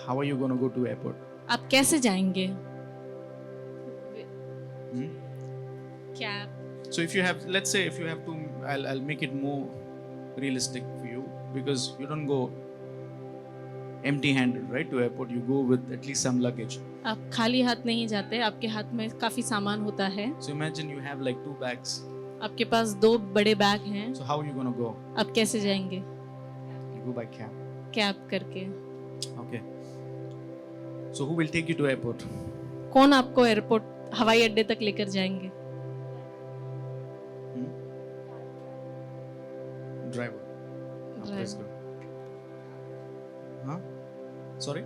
Speaker 1: how are you going to go to airport?
Speaker 2: आप कैसे जाएंगे?
Speaker 1: Hmm? So if you have, let's say if you have to, I'll make it more realistic for you, because you don't go empty-handed, right, to airport. You go with at least some luggage.
Speaker 2: आप खाली हाथ नहीं जाते, आपके हाथ में काफी सामान होता है.
Speaker 1: So imagine you have like 2 bags.
Speaker 2: आपके पास 2 बड़े बैग हैं.
Speaker 1: So how are you going to go?
Speaker 2: आप कैसे जाएंगे?
Speaker 1: You go by cab.
Speaker 2: Cab करके.
Speaker 1: Okay. So who will take you to airport?
Speaker 2: कौन आपको एयरपोर्ट हवाई अड्डे तक लेकर जाएंगे?
Speaker 1: Driver. Oh, praise God. Huh? Sorry?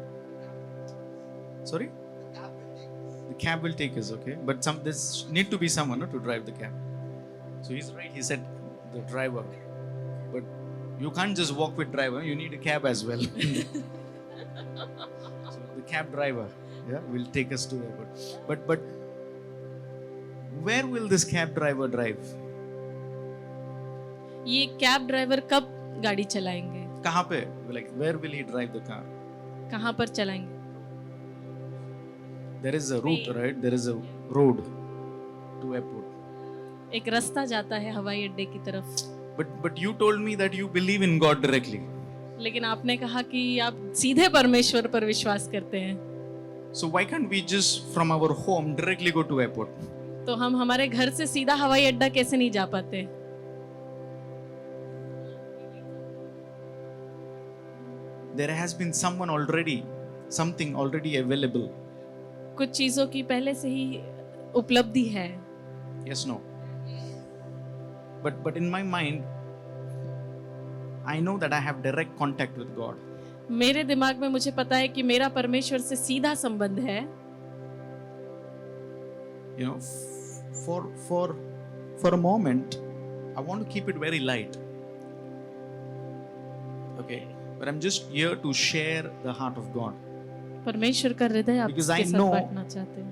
Speaker 1: Sorry? The cab will take us, okay? But there's need to be someone, no, to drive the cab. So he's right. He said the driver. But you can't just walk with driver. You need a cab as well. So the cab driver, yeah, will take us to airport. But where will this cab driver drive?
Speaker 2: ये cab driver कब गाड़ी चलाएंगे?
Speaker 1: कहाँ पे? Like where will he drive the car?
Speaker 2: कहाँ पर चलाएंगे?
Speaker 1: There is a route, right? There is a road to airport.
Speaker 2: एक रास्ता जाता है हवाई अड्डे की तरफ.
Speaker 1: But you told me that you believe in God directly.
Speaker 2: लेकिन आपने कहा कि आप सीधे परमेश्वर पर विश्वास करते हैं.
Speaker 1: So why can't we just from our home directly go to airport?
Speaker 2: तो हम हमारे घर से सीधा हवाई अड्डा कैसे नहीं जा पाते?
Speaker 1: There has been something already available.
Speaker 2: कुछ चीजों की पहले से ही उपलब्धि है.
Speaker 1: Yes, no. But in my mind, I know that I have direct contact with God.
Speaker 2: मेरे दिमाग में मुझे पता है कि मेरा परमेश्वर से सीधा संबंध है.
Speaker 1: You know, for a moment, I want to keep it very light. Okay, but I'm just here to share the heart of God.
Speaker 2: परमेश्वर का हृदय
Speaker 1: Because I
Speaker 2: आपके साथ
Speaker 1: know-
Speaker 2: बांटना चाहते हैं.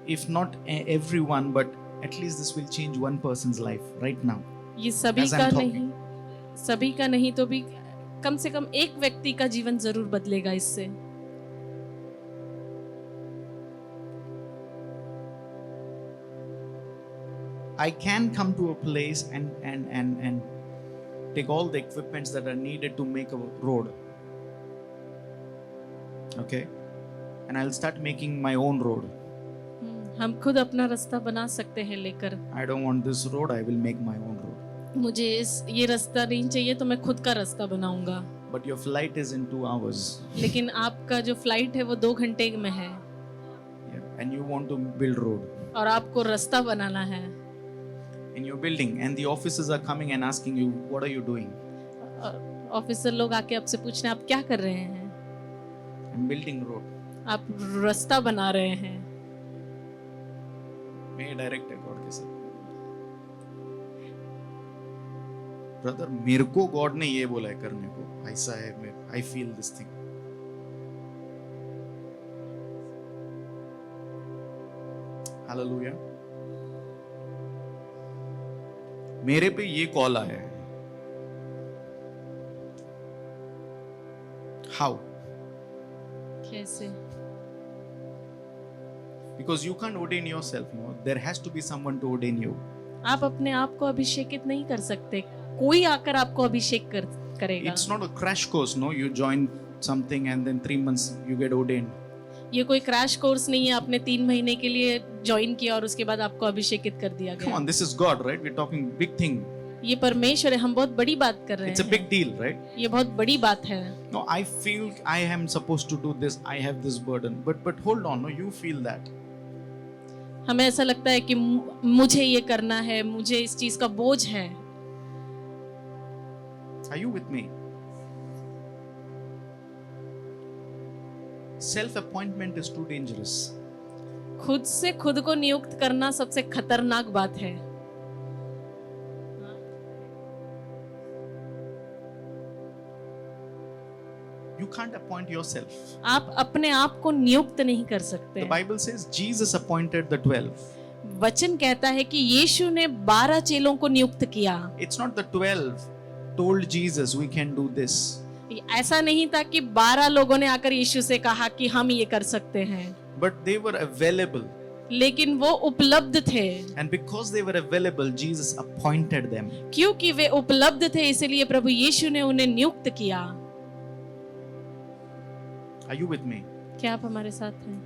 Speaker 1: If not everyone, but at least this will change one person's life right now.
Speaker 2: ये सभी
Speaker 1: As I'm
Speaker 2: का
Speaker 1: talking.
Speaker 2: नहीं, सभी का नहीं तो भी कम से कम एक व्यक्ति का जीवन जरूर बदलेगा इससे.
Speaker 1: I can come to a place and take all the equipments that are needed to make a road. Okay? And I'll start making my own road.
Speaker 2: हम खुद अपना रास्ता बना सकते हैं लेकर.
Speaker 1: I don't want this road, I will make my own road.
Speaker 2: मुझे ये रास्ता नहीं चाहिए तो मैं खुद का रास्ता बनाऊंगा.
Speaker 1: But your flight is in 2 hours.
Speaker 2: लेकिन आपका जो फ्लाइट है वो 2 घंटे में है
Speaker 1: Yeah. And you want to build road
Speaker 2: और आपको रास्ता बनाना है.
Speaker 1: in your building, and the officers are coming and asking you, what are you doing?
Speaker 2: Officer लोग आके आपसे पूछ रहे हैं आप क्या कर रहे हैं?
Speaker 1: I'm building road.
Speaker 2: आप रास्ता बना रहे हैं.
Speaker 1: May I direct God के साथ? ब्रदर, मेरे को गॉड ने ये बोला है करने को, ऐसा है, मैं I feel this thing. Hallelujah. मेरे पे ये कॉल आया है. हाउ?
Speaker 2: कैसे?
Speaker 1: Because you can't ordain yourself, no. There has to be someone to ordain you.
Speaker 2: आप अपने आप को अभिषेकित नहीं कर सकते. कोई आकर आपको अभिषेक करेगा.
Speaker 1: It's not a crash course, no. You join something and then 3 months you get ordained.
Speaker 2: ये कोई क्रैश कोर्स नहीं है. आपने 3 महीने के लिए ज्वाइन किया और उसके बाद आपको अभिषेकित कर दिया
Speaker 1: Come
Speaker 2: गया.
Speaker 1: on, this is God, right? We're talking big thing.
Speaker 2: ये परमेश्वर है. हम बहुत बड़ी बात कर रहे
Speaker 1: It's a
Speaker 2: हैं.
Speaker 1: big deal, right?
Speaker 2: ये बहुत बड़ी बात है.
Speaker 1: No, I feel I am supposed to do this. I have this burden. But hold on, no. You feel that.
Speaker 2: हमें ऐसा लगता है कि मुझे ये करना है, मुझे इस चीज का बोझ है.
Speaker 1: Are you with me? Self-appointment is too dangerous.
Speaker 2: खुद से खुद को नियुक्त करना सबसे खतरनाक बात है.
Speaker 1: You can't appoint yourself.
Speaker 2: आप अपने आप को नियुक्त नहीं कर सकते.
Speaker 1: The Bible says Jesus appointed the 12.
Speaker 2: वचन कहता है कि यीशु ने 12 चेलों को नियुक्त किया.
Speaker 1: It's not the 12 told Jesus we can do this.
Speaker 2: ऐसा नहीं था कि 12 लोगों ने आकर यीशु से कहा कि हम ये कर सकते हैं.
Speaker 1: But they were available.
Speaker 2: लेकिन वो उपलब्ध थे।
Speaker 1: And because they were available, Jesus appointed them.
Speaker 2: क्योंकि वे उपलब्ध थे इसलिए प्रभु यीशु ने उन्हें नियुक्त किया।
Speaker 1: Are you with me?
Speaker 2: क्या आप हमारे साथ हैं?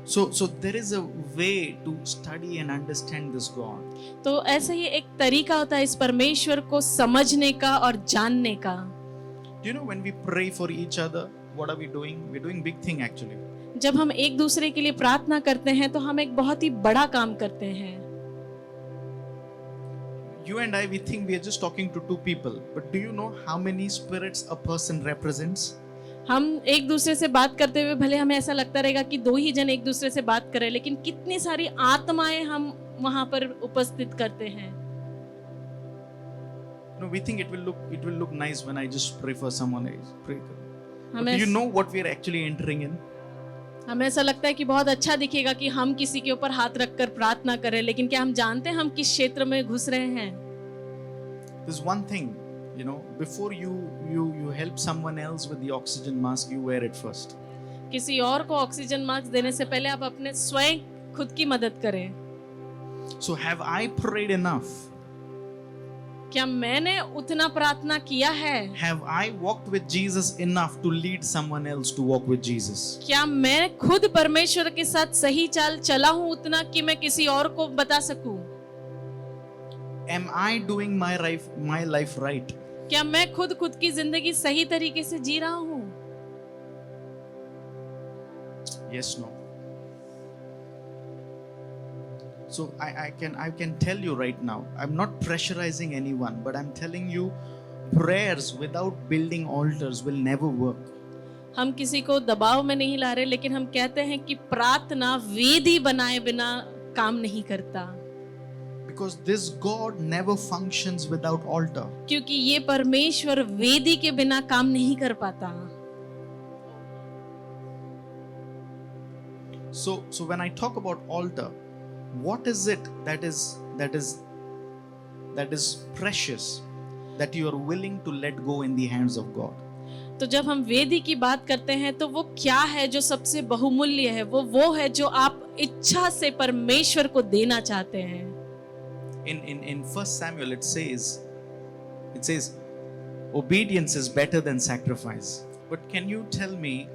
Speaker 1: So there is a way to study and understand this God.
Speaker 2: तो ऐसा ही एक तरीका होता है इस परमेश्वर को समझने का और जानने का।
Speaker 1: Do you know when we pray for each other, what are we doing? We're doing big thing actually.
Speaker 2: जब हम एक दूसरे के लिए प्रार्थना करते हैं तो हम एक बहुत ही बड़ा काम करते हैं।
Speaker 1: You and I, we think we are just talking to two people, but do you know how many spirits a person represents?
Speaker 2: हम एक दूसरे से बात करते हुए भले हमें ऐसा लगता रहेगा कि दो ही जन एक दूसरे से बात करें, लेकिन कितनी सारी आत्माएं हम वहां पर उपस्थित करते हैं।
Speaker 1: No, we think it will look nice when I just pray for someone else. Pray. But
Speaker 2: हमें
Speaker 1: do you know what we are actually entering in?
Speaker 2: हमें ऐसा लगता है कि बहुत अच्छा दिखेगा कि हम किसी के ऊपर हाथ रखकर प्रार्थना करें, लेकिन क्या हम जानते हैं हम किस क्षेत्र में घुस रहे हैं?
Speaker 1: There's one thing, you know, before you help someone else with the oxygen mask, you wear it first.
Speaker 2: किसी और को ऑक्सीजन मास्क देने से पहले आप अपने स्वयं खुद की मदद करें।
Speaker 1: So have I prayed enough?
Speaker 2: क्या मैंने उतना प्रार्थना किया है?
Speaker 1: Have I walked with Jesus enough to lead someone else to walk with Jesus?
Speaker 2: क्या मैं खुद परमेश्वर के साथ सही चाल चला हूं उतना कि मैं किसी और को बता सकूं?
Speaker 1: Am I doing my life right?
Speaker 2: क्या मैं खुद की जिंदगी सही तरीके से जी रहा हूं?
Speaker 1: Yes, no. So I can tell you right now, I'm not pressurizing anyone, but I'm telling you, prayers without building altars will never work.
Speaker 2: हम किसी को दबाव में नहीं ला रहे, लेकिन हम कहते हैं कि प्रार्थना वेदी बनाए बिना काम नहीं करता।
Speaker 1: Because this God never functions without altar.
Speaker 2: क्योंकि ये परमेश्वर वेदी के बिना काम नहीं कर पाता।
Speaker 1: So when I talk about altar, what is it that is precious that you are willing to let go in the hands of God?
Speaker 2: तो जब हम वेदी की बात करते हैं तो वो क्या है जो सबसे बहुमूल्य है? वो है जो आप इच्छा से परमेश्वर को देना चाहते हैं।
Speaker 1: In 1 Samuel it says obedience is better than sacrifice. But can you tell me,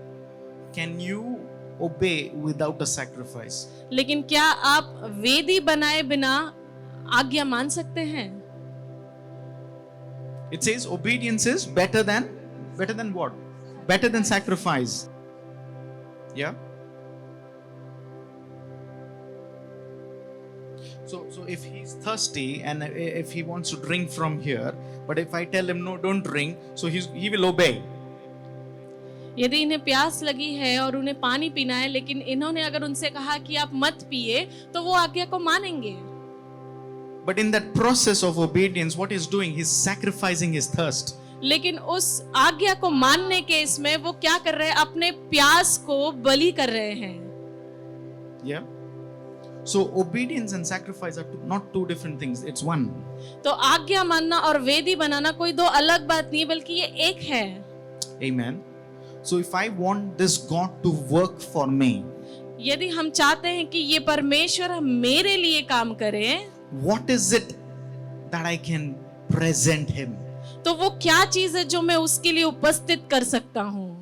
Speaker 1: can you obey without a sacrifice?
Speaker 2: लेकिन क्या आप वेदी बनाए बिना आज्ञा मान सकते हैं?
Speaker 1: It says obedience is better than what? Better than sacrifice. Yeah. So if he's thirsty and if he wants to drink from here, but if I tell him no, don't drink, so he will obey.
Speaker 2: यदि इन्हें प्यास लगी है और उन्हें पानी पीना है, लेकिन इन्होंने अगर उनसे कहा कि आप मत पिए, तो वो आज्ञा को मानेंगे।
Speaker 1: But in that process of obedience, what he's doing, he's sacrificing his thirst.
Speaker 2: लेकिन उस आज्ञा को मानने के इसमें वो क्या कर रहे हैं? अपने प्यास को बलि कर रहे हैं।
Speaker 1: Yeah. So obedience and sacrifice are not two different things. It's one.
Speaker 2: तो आज्ञा मानना और वेदी बनाना कोई दो अलग बात नहीं, बल्कि ये एक है।
Speaker 1: Amen. So if I want this God to work for me,
Speaker 2: यदि हम चाहते हैं कि ये परमेश्वर मेरे लिए काम करे,
Speaker 1: what is it that I can present him?
Speaker 2: तो वो क्या चीज है जो मैं उसके लिए उपस्थित कर सकता हूँ?